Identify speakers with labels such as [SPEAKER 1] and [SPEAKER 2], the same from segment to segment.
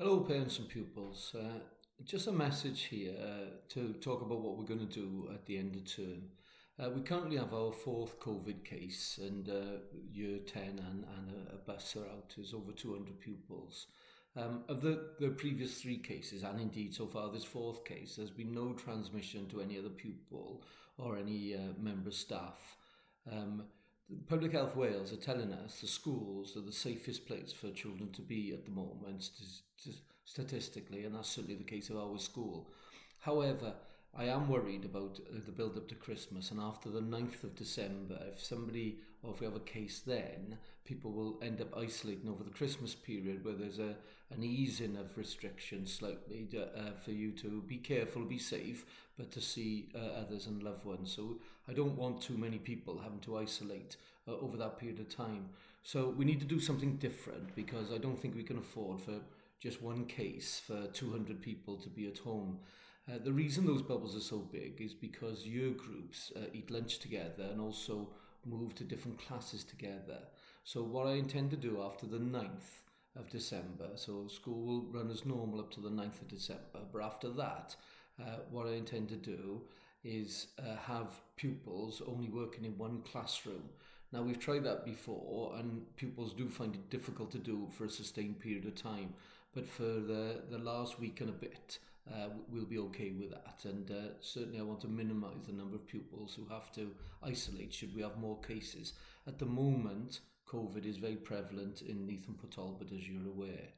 [SPEAKER 1] Hello, parents and pupils. Just a message here to talk about what we're going to do at the end of term. We currently have our fourth COVID case, and year 10 and a bus are out. There's over 200 pupils. Of the previous three cases, and indeed so far this fourth case, there's been no transmission to any other pupil or any member staff. Public Health Wales are telling us the schools are the safest place for children to be at the moment, statistically, and that's certainly the case of our school. However, I am worried about the build up to Christmas, and after the 9th of December, if we have a case then, people will end up isolating over the Christmas period where there's an easing of restrictions slightly for you to be careful, be safe, but to see others and loved ones. So I don't want too many people having to isolate over that period of time. So we need to do something different because I don't think we can afford for just one case for 200 people to be at home. The reason those bubbles are so big is because year groups eat lunch together and also move to different classes together. So what I intend to do after the 9th of December, so school will run as normal up to the 9th of December, but after that, what I intend to do is have pupils only working in one classroom. Now, we've tried that before, and pupils do find it difficult to do for a sustained period of time, but for the last week and a bit, we'll be okay with that. And certainly I want to minimise the number of pupils who have to isolate should we have more cases. At the moment, COVID is very prevalent in Neath and Port Talbot, as you're aware.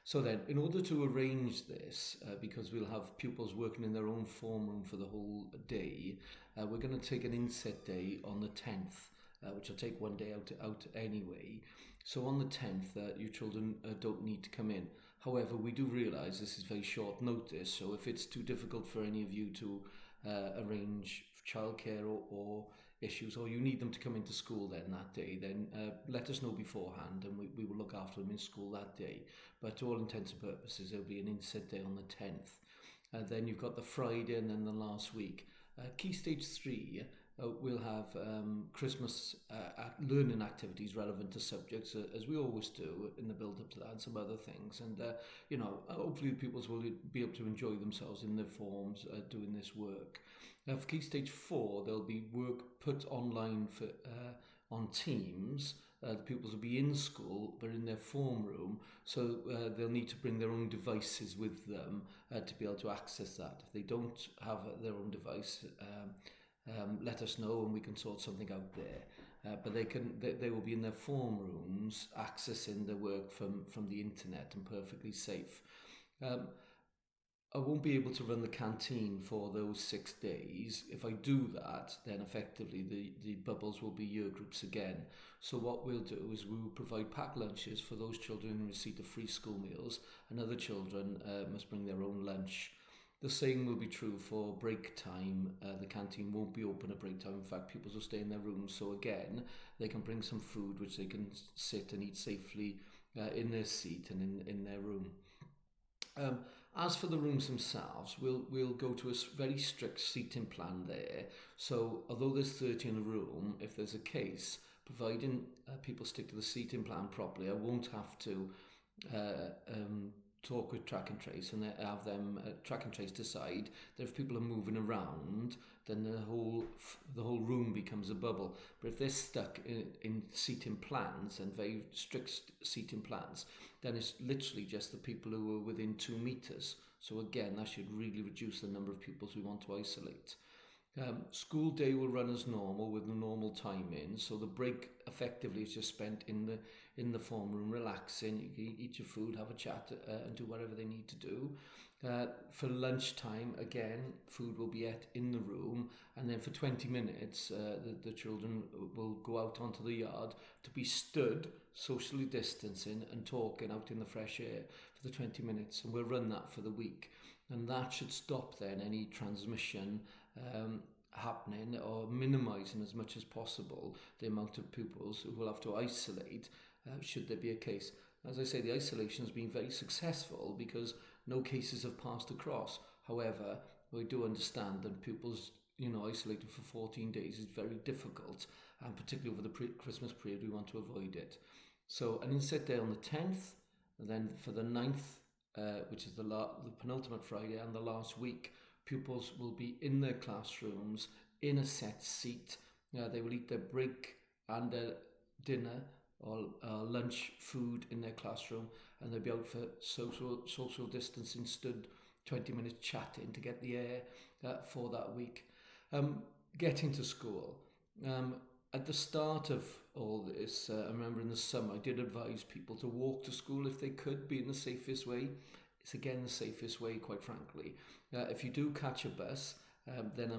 [SPEAKER 1] So then, in order to arrange this, because we'll have pupils working in their own form room for the whole day, we're going to take an inset day on the 10th, which will take one day out anyway. So on the 10th, your children don't need to come in. However, we do realise this is very short notice, so if it's too difficult for any of you to arrange childcare or issues, or you need them to come into school then that day, then let us know beforehand and we will look after them in school that day. But to all intents and purposes, there'll be an inset day on the 10th. Then you've got the Friday and then the last week. Key Stage 3 we'll have Christmas learning activities relevant to subjects, as we always do in the build-up to that, and some other things. And, hopefully the pupils will be able to enjoy themselves in their forms doing this work. Now, for Key Stage 4, there'll be work put online on Teams. The pupils will be in school, but in their form room, so they'll need to bring their own devices with them to be able to access that. If they don't have their own device, let us know and we can sort something out there. But they will be in their form rooms accessing the work from the internet and perfectly safe. I won't be able to run the canteen for those 6 days. If I do that, then effectively the bubbles will be year groups again. So what we'll do is we will provide packed lunches for those children in receipt of free school meals, and other children must bring their own lunch. The same will be true for break time. The canteen won't be open at break time. In fact, pupils will stay in their rooms. So again, they can bring some food which they can sit and eat safely in their seat and in their room. As for the rooms themselves, we'll go to a very strict seating plan there. So although there's 30 in a room, if there's a case, providing people stick to the seating plan properly, I won't have to talk with track and trace and have them track and trace decide that if people are moving around, then the whole room becomes a bubble. But if they're stuck in seating plans and very strict seating plans, then it's literally just the people who are within 2 meters. So again, that should really reduce the number of pupils we want to isolate. School day will run as normal with the normal timing, so the break effectively is just spent in the form room relaxing. You can eat your food, have a chat and do whatever they need to do. For lunchtime, again, food will be ate in the room, and then for 20 minutes the children will go out onto the yard to be stood, socially distancing and talking out in the fresh air for the 20 minutes, and we'll run that for the week. And that should stop then any transmission happening, or minimising as much as possible the amount of pupils who will have to isolate should there be a case. As I say, the isolation has been very successful because no cases have passed across. However, we do understand that pupils isolated for 14 days is very difficult, and particularly over the Christmas period we want to avoid it. So an inset day on the 10th, and then for the 9th which is the penultimate Friday and the last week, pupils will be in their classrooms in a set seat. They will eat their break and their dinner or lunch food in their classroom, and they'll be out for social distancing, stood 20 minutes chatting to get the air for that week. Getting to school. At the start of all this, I remember in the summer, I did advise people to walk to school if they could, be in the safest way. It's again the safest way, quite frankly. If you do catch a bus, then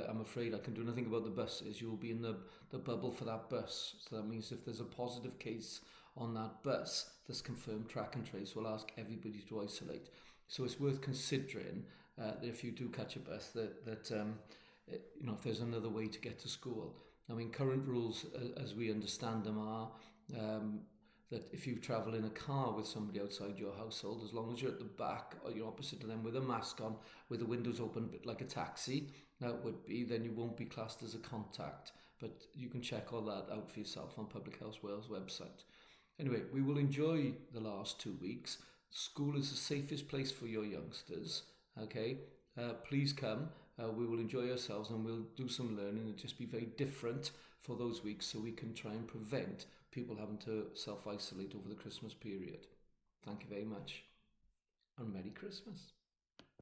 [SPEAKER 1] I'm afraid I can do nothing about the buses. You'll be in the bubble for that bus. So that means if there's a positive case on that bus that's confirmed, track and trace will ask everybody to isolate. So it's worth considering that if you do catch a bus, that if there's another way to get to school. I mean, current rules, as we understand them, are that if you travel in a car with somebody outside your household, as long as you're at the back or you're opposite to them with a mask on, with the windows open, a bit like a taxi, that would be, then you won't be classed as a contact. But you can check all that out for yourself on Public Health Wales website. Anyway, we will enjoy the last 2 weeks. School is the safest place for your youngsters. Okay, please come. We will enjoy ourselves and we'll do some learning and just be very different for those weeks so we can try and prevent people having to self-isolate over the Christmas period. Thank you very much and Merry Christmas.